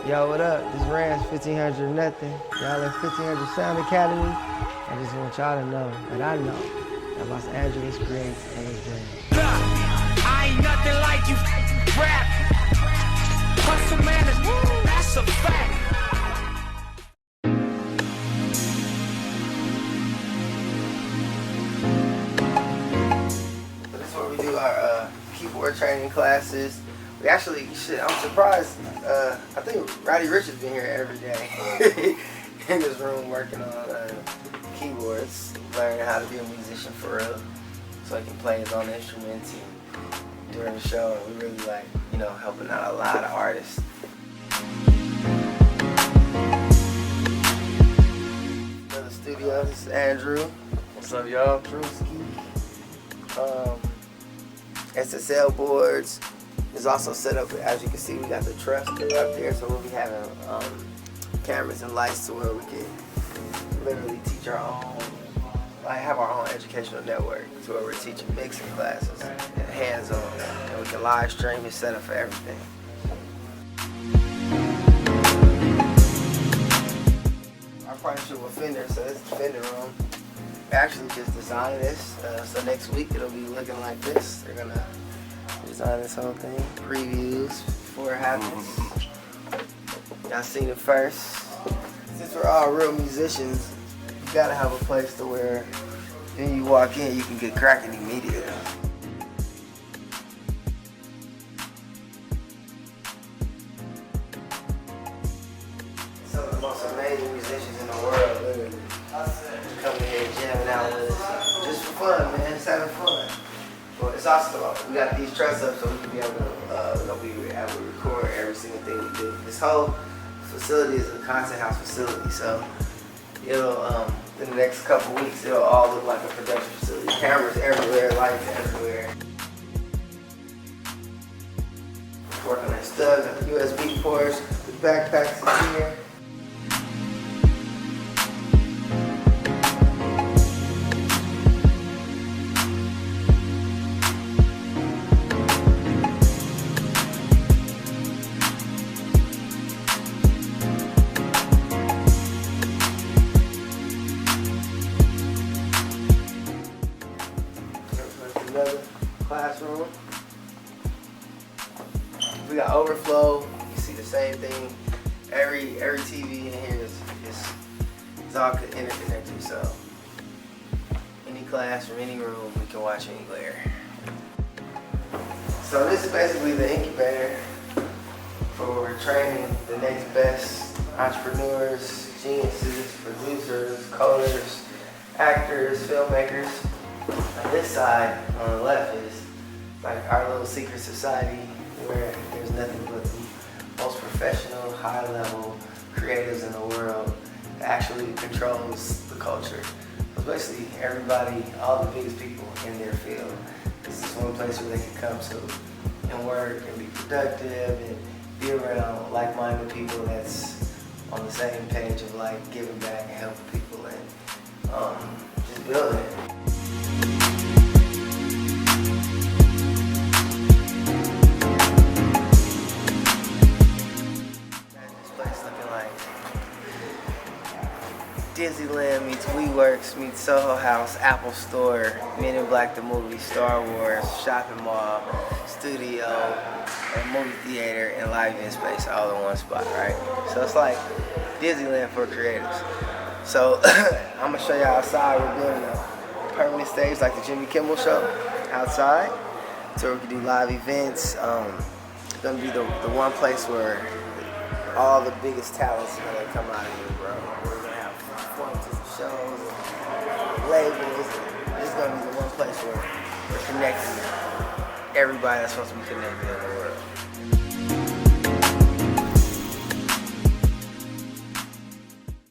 Yo, what up? This Rance, 1500 Nothin. Y'all at 1500 Sound Academy. I just want y'all to know that I know that Los Angeles creates anything. I ain't nothing like you, rap. Hustle man, that's a fact. So this is where we do our keyboard training classes. We actually, I'm surprised. I think Roddy Rich has been here every day in this room working on keyboards, learning how to be a musician for real, so he can play his own instruments and during the show. And we really like, helping out a lot of artists. Another studio. This is Andrew. What's up, y'all? Drewski. SSL boards. It's also set up, as you can see, we got the truss up there, so we'll be having cameras and lights to where we can literally teach our own, have our own educational network to where we're teaching mixing classes and hands-on, and we can live stream and set up for everything. Our partnership with Fender, so this is the Fender room. We actually just designed this, so next week it'll be looking like this. They're gonna design this whole thing, previews before it happens. Y'all seen it first. Since we're all real musicians, you gotta have a place to where when you walk in, you can get cracking immediately. Some of the most amazing musicians in the world, literally, coming here jamming out with us, just for fun, man, just having fun. But it's also, we got these truss up so we can be able to record every single thing we do. This whole facility is a content house facility, so it'll, in the next couple weeks, it'll all look like a production facility. Cameras everywhere, lights everywhere. Working on stuff, got the USB ports, the backpacks in here. Another classroom. We got overflow. You see the same thing. Every TV in here is all interconnected. So any class from any room, we can watch anywhere. So this is basically the incubator for training the next best entrepreneurs, geniuses, producers, coders, actors, filmmakers. On this side, on the left, is like our little secret society where there's nothing but the most professional, high-level creatives in the world that actually controls the culture. So basically, everybody, all the biggest people in their field, this is one place where they can come to and work and be productive and be around like-minded people that's on the same page of like giving back and helping people and just building it. Disneyland meets WeWorks meets Soho House, Apple Store, Men in Black the movie, Star Wars, shopping mall, studio, and movie theater, and live event space all in one spot, right? So it's like Disneyland for creatives. So I'm gonna show you outside. We're building a permanent stage like the Jimmy Kimmel Show outside, so we can do live events. It's gonna be the one place where all the biggest talents are gonna come out of here, bro. We're gonna have performances, shows, labels. This is gonna be the one place where we're connecting everybody that's supposed to be connected in the world.